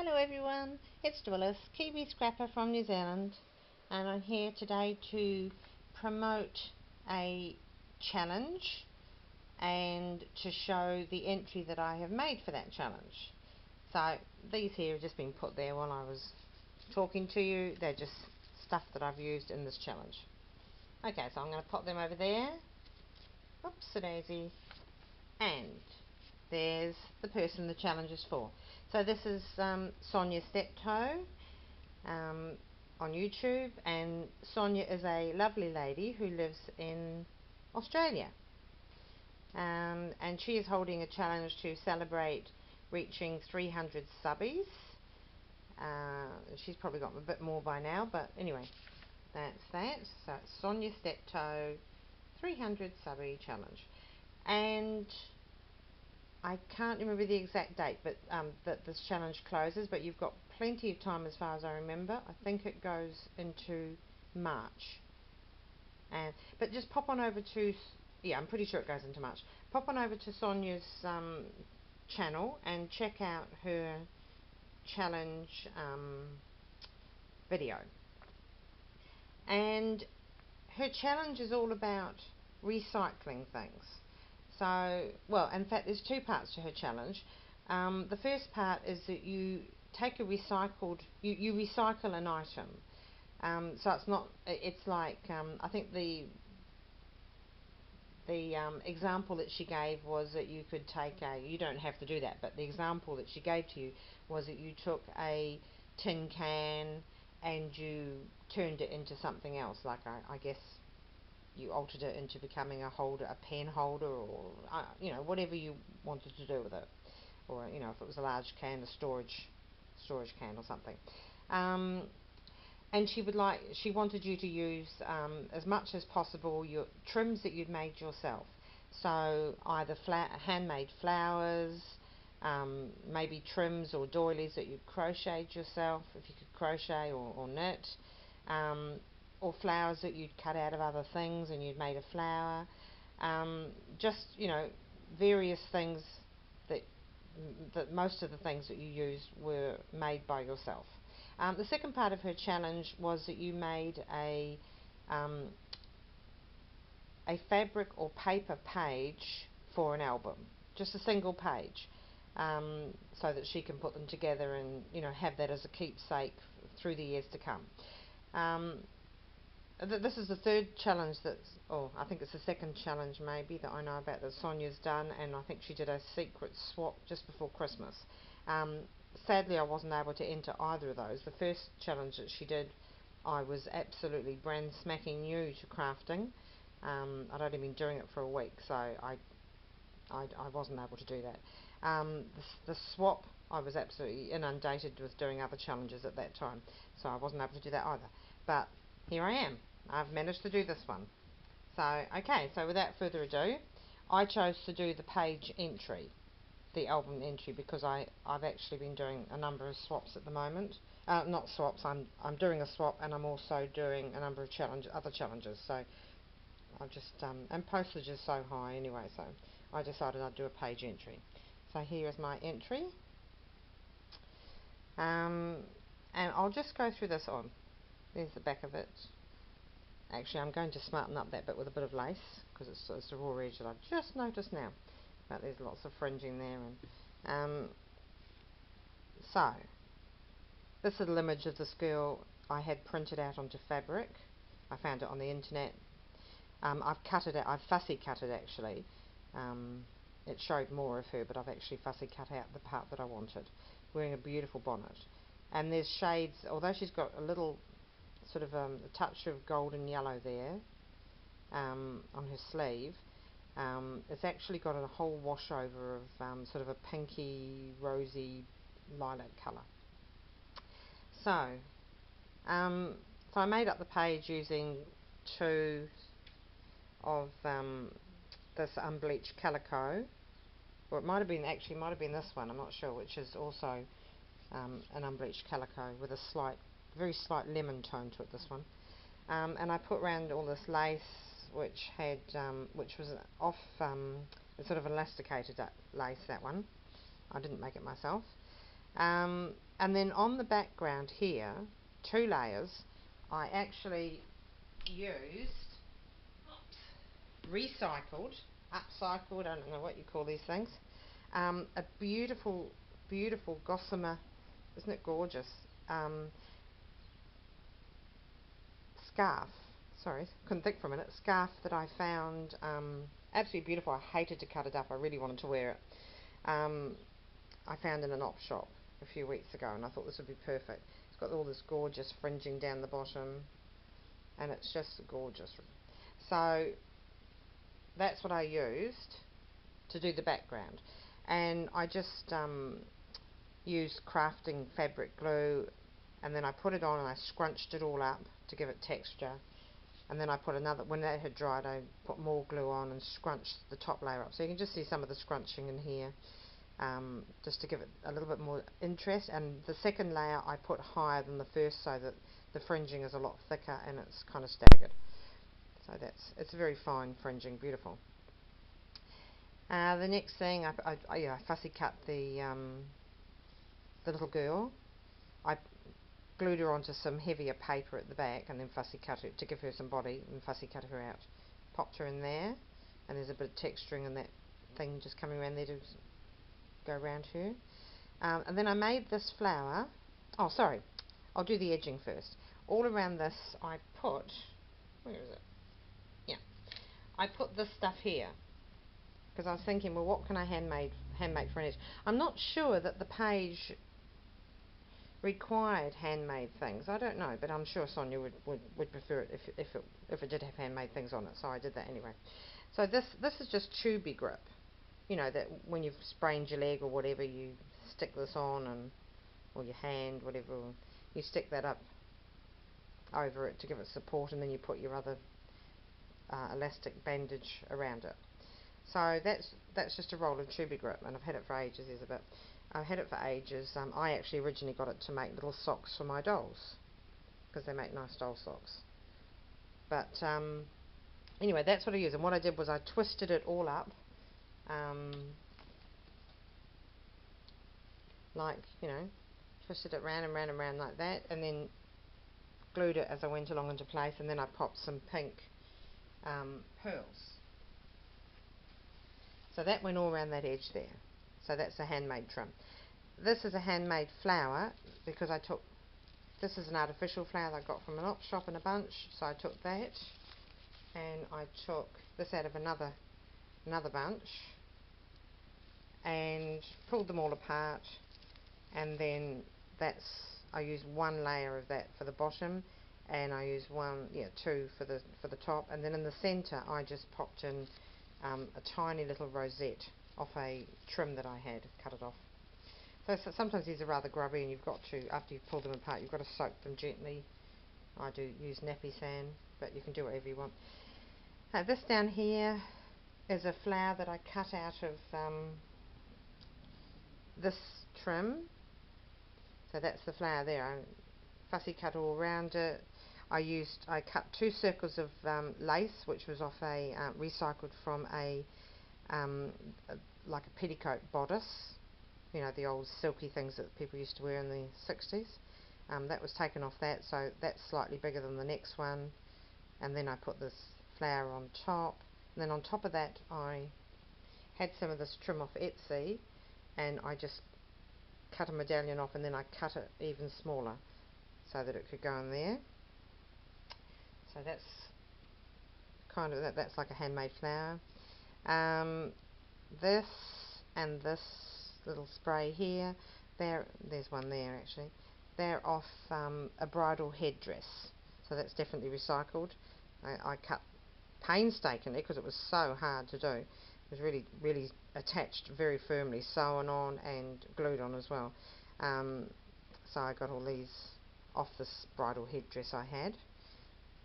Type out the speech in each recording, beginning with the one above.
Hello everyone, it's Willis, Kiwi Scrapper from New Zealand, and I'm here today to promote a challenge and to show the entry that I have made for that challenge. So these here have just been put there while I was talking to you. They're just stuff that I've used in this challenge. Okay, so I'm going to pop them over there. Oops-a-daisy. And there's the person the challenge is for. So this is Sonya Stepto on YouTube, and Sonya is a lovely lady who lives in Australia, and she is holding a challenge to celebrate reaching 300 subbies. She's probably got a bit more by now, but anyway, that's that. So it's Sonya Stepto 300 subby challenge, and I can't remember the exact date, but that this challenge closes, but you've got plenty of time as far as I remember. I think it goes into March. But just pop on over to, yeah, I'm pretty sure it goes into March. Pop on over to Sonya's channel and check out her challenge video. And her challenge is all about recycling things. So, well, in fact, there's two parts to her challenge. The first part is that you take a recycled, you recycle an item. So it's not, it's like, I think the example that she gave was that you could take you don't have to do that, but the example that she gave to you was that you took a tin can and you turned it into something else, like I guess you altered it into becoming a holder, a pen holder, or you know, whatever you wanted to do with it, or you know, if it was a large can, a storage can or something. And she wanted you to use as much as possible your trims that you'd made yourself. So either handmade flowers, maybe trims or doilies that you'd crocheted yourself, if you could crochet or knit. Or flowers that you'd cut out of other things and you'd made a flower. Just, you know, various things that most of the things that you used were made by yourself. The second part of her challenge was that you made a fabric or paper page for an album, just a single page, so that she can put them together and, you know, have that as a keepsake through the years to come. This is the third challenge I think it's the second challenge maybe that I know about that Sonya's done, and I think she did a secret swap just before Christmas. Sadly, I wasn't able to enter either of those. The first challenge that she did, I was absolutely brand smacking new to crafting. I'd only been doing it for a week, so I wasn't able to do that. The swap, I was absolutely inundated with doing other challenges at that time, so I wasn't able to do that either. But here I am. I've managed to do this one. So, okay, so without further ado, I chose to do the page entry, the album entry, because I've actually been doing a number of swaps at the moment. Not swaps, I'm doing a swap, and I'm also doing a number of other challenges. So I've just, and postage is so high anyway, so I decided I'd do a page entry. So here is my entry. And I'll just go through this on. There's the back of it. Actually, I'm going to smarten up that bit with a bit of lace, because it's the raw edge that I've just noticed now. But there's lots of fringing there. And so, this little image of this girl I had printed out onto fabric. I found it on the internet. I've cut it out. I've fussy cut it actually. It showed more of her, but I've actually fussy cut out the part that I wanted. Wearing a beautiful bonnet. And there's shades, although she's got a little sort of a touch of golden yellow there on her sleeve, it's actually got a whole washover of sort of a pinky, rosy, lilac colour. So I made up the page using two of this unbleached calico, or it might have been this one, I'm not sure, which is also an unbleached calico with a very slight lemon tone to it, this one. And I put around all this lace, which was off, it's sort of elasticated lace, that one. I didn't make it myself. And then on the background here, 2 layers, I actually used recycled, upcycled, I don't know what you call these things, a beautiful, beautiful gossamer, isn't it gorgeous, scarf, sorry, couldn't think for a minute, scarf that I found absolutely beautiful. I hated to cut it up, I really wanted to wear it. I found in an op shop a few weeks ago, and I thought this would be perfect. It's got all this gorgeous fringing down the bottom, and it's just gorgeous. So that's what I used to do the background, and I just used crafting fabric glue, and then I put it on and I scrunched it all up to give it texture, and then I put another, when that had dried, I put more glue on and scrunched the top layer up, so you can just see some of the scrunching in here, just to give it a little bit more interest. And the second layer I put higher than the first, so that the fringing is a lot thicker and it's kind of staggered. So it's a very fine fringing, beautiful. The next thing, I fussy cut the little girl. I glued her onto some heavier paper at the back, and then fussy cut her to give her some body, and fussy cut her out. Popped her in there, and there's a bit of texturing in that thing just coming around there to go around her. And then I made this flower. Oh, sorry, I'll do the edging first. All around this I put, where is it? Yeah, I put this stuff here, because I was thinking, well, what can I handmade for an edge? I'm not sure that the page required handmade things. I don't know, but I'm sure Sonya would prefer it if it did have handmade things on it. So I did that anyway. So this is just tubey grip. You know, that when you've sprained your leg or whatever, you stick this on, and or your hand, whatever, you stick that up over it to give it support, and then you put your other elastic bandage around it. So that's just a roll of tubey grip, and I've had it for ages. There's a bit. I've had it for ages. I actually originally got it to make little socks for my dolls, because they make nice doll socks. But anyway, that's what I use. And what I did was I twisted it all up, like, you know, twisted it round and round and round like that, and then glued it as I went along into place, and then I popped some pink pearls. So that went all around that edge there. So that's a handmade trim. This is a handmade flower, because I took, this is an artificial flower I got from an op shop in a bunch, so I took that, and I took this out of another bunch, and pulled them all apart, and then I use 1 layer of that for the bottom, and I use 2 for the top, and then in the centre I just popped in a tiny little rosette off a trim that I had, cut it off. So sometimes these are rather grubby, and you've got to, after you've pulled them apart, you've got to soak them gently. I do use nappy sand, but you can do whatever you want. This down here is a flower that I cut out of this trim. So that's the flower there. I fussy cut all around it. I cut 2 circles of lace, which was off a recycled from like a petticoat bodice. You know, the old silky things that people used to wear in the 60s. That was taken off that, so that's slightly bigger than the next one. And then I put this flower on top. And then on top of that, I had some of this trim off Etsy, and I just cut a medallion off, and then I cut it even smaller so that it could go in there. So that's kind of that's like a handmade flower. This and this little spray here, there's one there actually, they're off a bridal headdress, so that's definitely recycled. I cut painstakingly, because it was so hard to do. It was really attached very firmly, sewn on and glued on as well. So I got all these off this bridal headdress I had,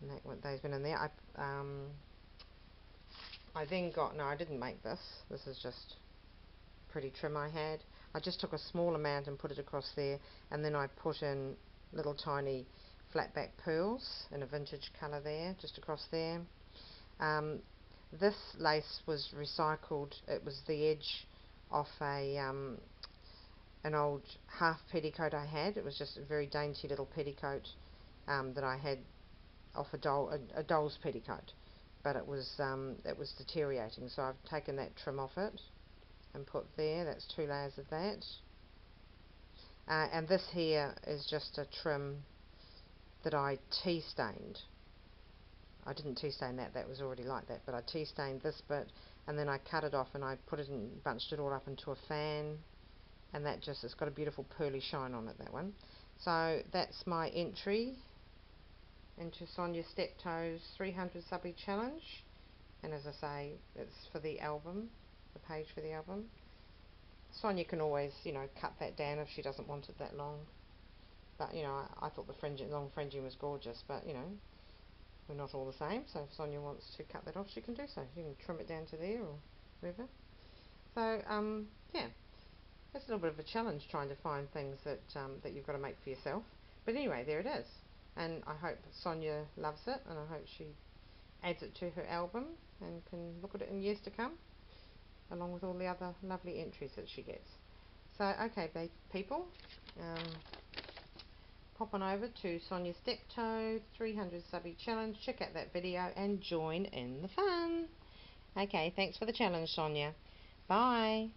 and those went in there. I then got, no, I didn't make this. This is just pretty trim I had. I just took a small amount and put it across there, and then I put in little tiny flat back pearls in a vintage colour there, just across there. This lace was recycled. It was the edge off a an old half petticoat I had. It was just a very dainty little petticoat that I had off a doll's petticoat, but it was deteriorating, so I've taken that trim off it and put there. That's 2 layers of that. And this here is just a trim that I tea stained. I didn't tea stain that, that was already like that, but I tea stained this bit, and then I cut it off and I put it in, bunched it all up into a fan, and that just, it's got a beautiful pearly shine on it, that one. So that's my entry into Sonya Stepto's 300 Subbie challenge, and as I say, it's for the album, the page for the album. Sonya can always, you know, cut that down if she doesn't want it that long, but you know, I thought the long fringing was gorgeous, but you know, we're not all the same, so if Sonya wants to cut that off, she can do so. She can trim it down to there or whatever. So yeah, it's a little bit of a challenge trying to find things that that you've got to make for yourself. But anyway, there it is, and I hope Sonya loves it, and I hope she adds it to her album and can look at it in years to come, along with all the other lovely entries that she gets. So okay, people, pop on over to Sonya Stepto 300 Subbie challenge, check out that video and join in the fun. Okay, thanks for the challenge, Sonya. Bye.